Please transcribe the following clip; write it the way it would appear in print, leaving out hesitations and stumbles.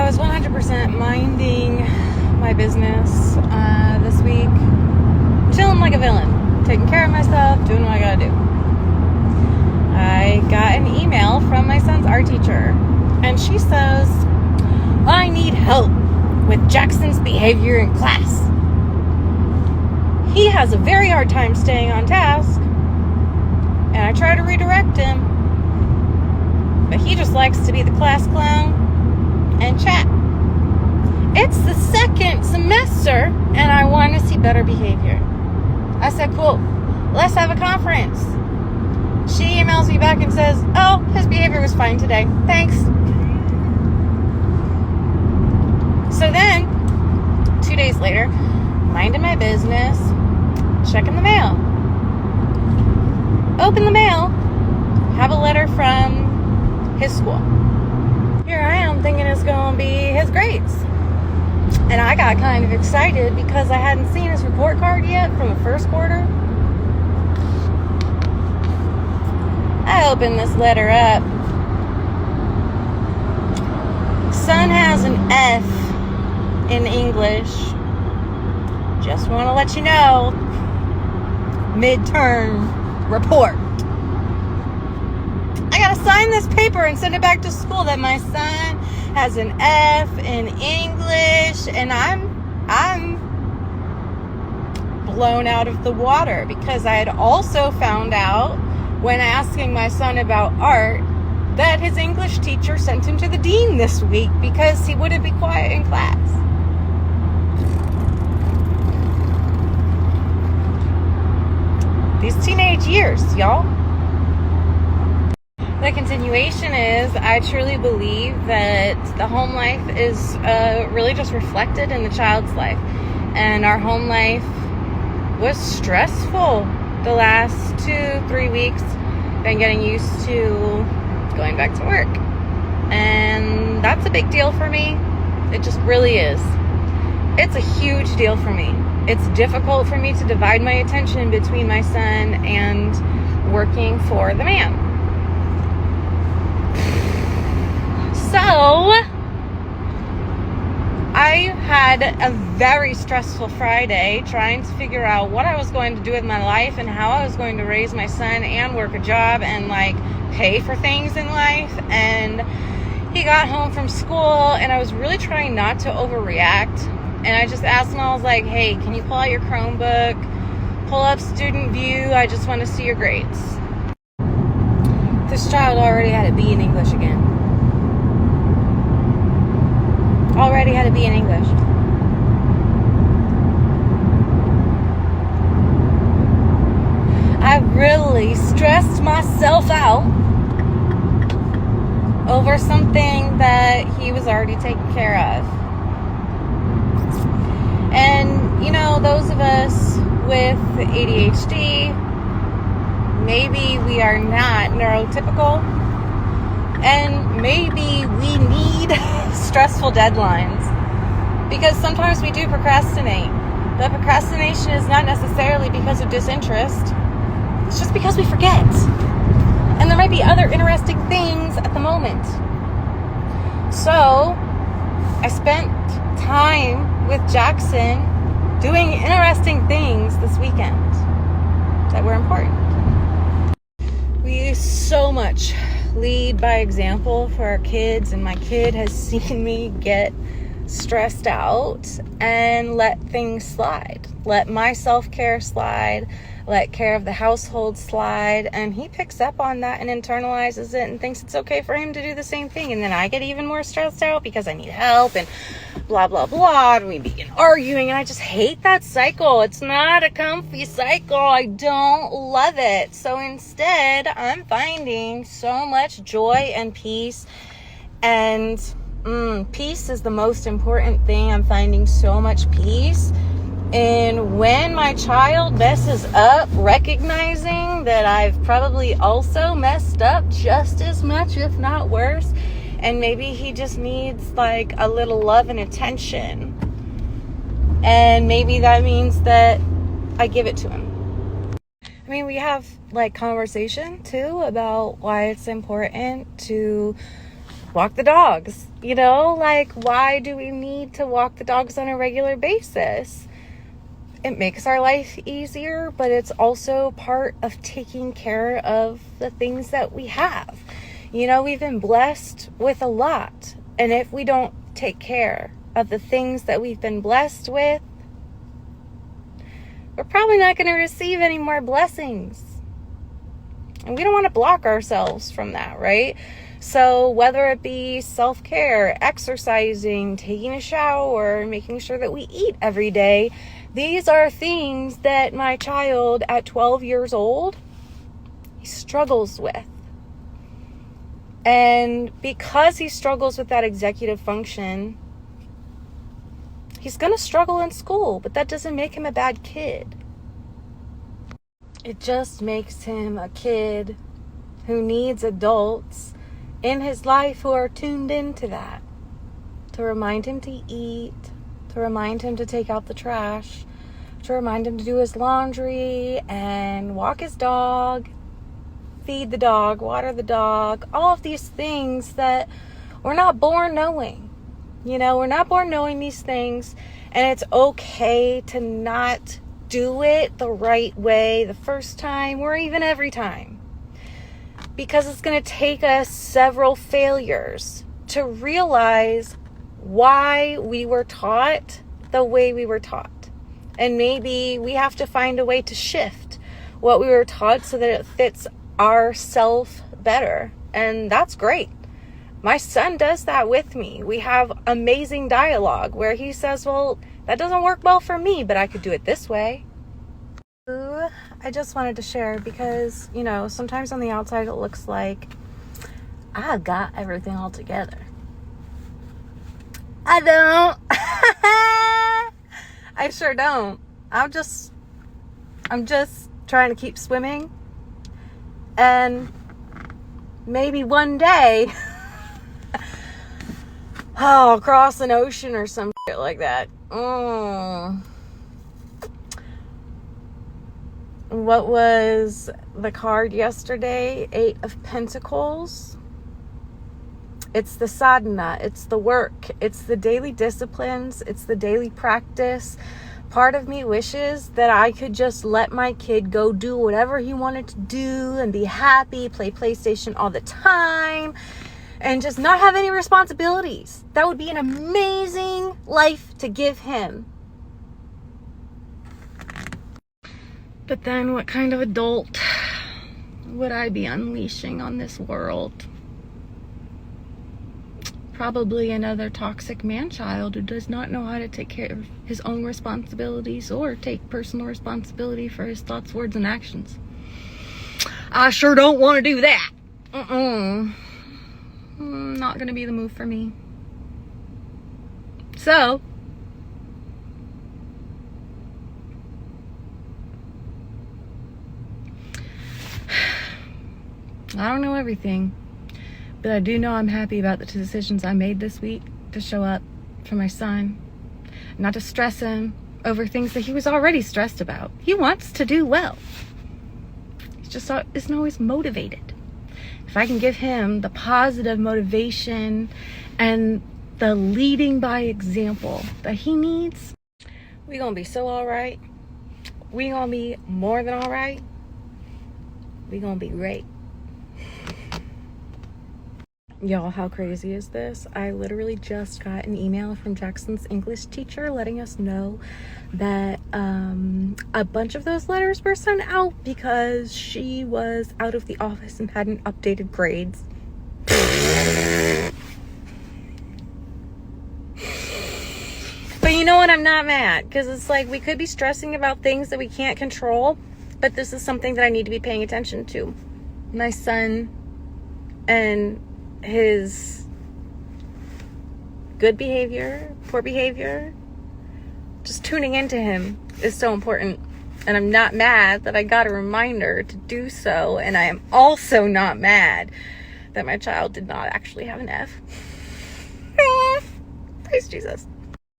was 100% minding my business this week, chilling like a villain, taking care of myself, doing what I gotta do. I got an email from my son's art teacher, and she says, I need help with Jackson's behavior in class. He has a very hard time staying on task, and I try to redirect him, but he just likes to be the class clown and chat. It's the second semester, and I want to see better behavior. I said, cool, let's have a conference. She emails me back and says, oh, his behavior was fine today. Thanks. So then, 2 days later, minding my business, checking the mail. Open the mail, have a letter from his school. Here I am thinking it's going to be his grades. And I got kind of excited because I hadn't seen his report card yet from the first quarter. I opened this letter up. Son has an F in English. Just want to let you know. Midterm report. I gotta sign this paper and send it back to school that my son has an F in English, and I'm blown out of the water because I had also found out when asking my son about art that his English teacher sent him to the dean this week because he wouldn't be quiet in class. These teenage years, y'all. The continuation is, I truly believe that the home life is really just reflected in the child's life. And our home life was stressful the last 2-3 weeks. Been getting used to going back to work. And that's a big deal for me. It just really is. It's a huge deal for me. It's difficult for me to divide my attention between my son and working for the man. So, I had a very stressful Friday trying to figure out what I was going to do with my life and how I was going to raise my son and work a job and pay for things in life. And he got home from school and I was really trying not to overreact. And I just asked him, I was like, hey, can you pull out your Chromebook, pull up Student View, I just want to see your grades. This child already had a B in English again. Already had a B in English. I really stressed myself out over something that he was already taken care of. And, those of us with ADHD, maybe we are not neurotypical, and maybe we need stressful deadlines, because sometimes we do procrastinate. But procrastination is not necessarily because of disinterest. It's just because we forget. And there might be other interesting things at the moment. So, I spent time with Jackson doing interesting things this weekend that were important. We so much lead by example for our kids, and my kid has seen me get stressed out and let things slide. Let my self-care slide, let care of the household slide, and he picks up on that and internalizes it and thinks it's okay for him to do the same thing. And then I get even more stressed out because I need help and blah, blah, blah, and we begin arguing, and I just hate that cycle. It's not a comfy cycle. I don't love it. So instead, I'm finding so much joy and peace, and peace is the most important thing. I'm finding so much peace. And when my child messes up, recognizing that I've probably also messed up just as much, if not worse, and maybe he just needs a little love and attention. And maybe that means that I give it to him. I mean, we have conversation too about why it's important to walk the dogs. You know, like, why do we need to walk the dogs on a regular basis? It makes our life easier, but it's also part of taking care of the things that we have. You know, we've been blessed with a lot. And if we don't take care of the things that we've been blessed with, we're probably not going to receive any more blessings. And we don't want to block ourselves from that, right? So whether it be self-care, exercising, taking a shower, making sure that we eat every day, these are things that my child at 12 years old, he struggles with. And because he struggles with that executive function, he's going to struggle in school, but that doesn't make him a bad kid. It just makes him a kid who needs adults in his life who are tuned into that, to remind him to eat, to remind him to take out the trash, to remind him to do his laundry and walk his dog, feed the dog, water the dog, all of these things that we're not born knowing. You know, we're not born knowing these things, and it's okay to not do it the right way the first time or even every time, because it's going to take us several failures to realize why we were taught the way we were taught. And maybe we have to find a way to shift what we were taught so that it fits ourself better. And that's great. My son does that with me. We have amazing dialogue where he says, well, that doesn't work well for me, but I could do it this way. I just wanted to share because, you know, sometimes on the outside it looks like I got everything all together. I don't. I sure don't. I'm just trying to keep swimming, and maybe one day I'll cross an ocean or some shit like that. What was the card yesterday? 8 of Pentacles. It's the sadhana, it's the work, it's the daily disciplines, it's the daily practice. Part of me wishes that I could just let my kid go do whatever he wanted to do and be happy, play PlayStation all the time, and just not have any responsibilities. That would be an amazing life to give him. But then what kind of adult would I be unleashing on this world? Probably another toxic man-child who does not know how to take care of his own responsibilities or take personal responsibility for his thoughts, words, and actions. I sure don't want to do that. Not gonna be the move for me. So, I don't know everything, but I do know I'm happy about the decisions I made this week to show up for my son, not to stress him over things that he was already stressed about. He wants to do well. He just isn't always motivated. If I can give him the positive motivation and the leading by example that he needs, we're gonna be so all right. We're gonna be more than all right. We're gonna be great. Y'all, how crazy is this? I literally just got an email from Jackson's English teacher letting us know that a bunch of those letters were sent out because she was out of the office and hadn't updated grades. But you know what? I'm not mad, because it's like we could be stressing about things that we can't control, but this is something that I need to be paying attention to. My son and his good behavior, poor behavior, just tuning into him is so important. And I'm not mad that I got a reminder to do so. And I am also not mad that my child did not actually have an F. Praise Jesus.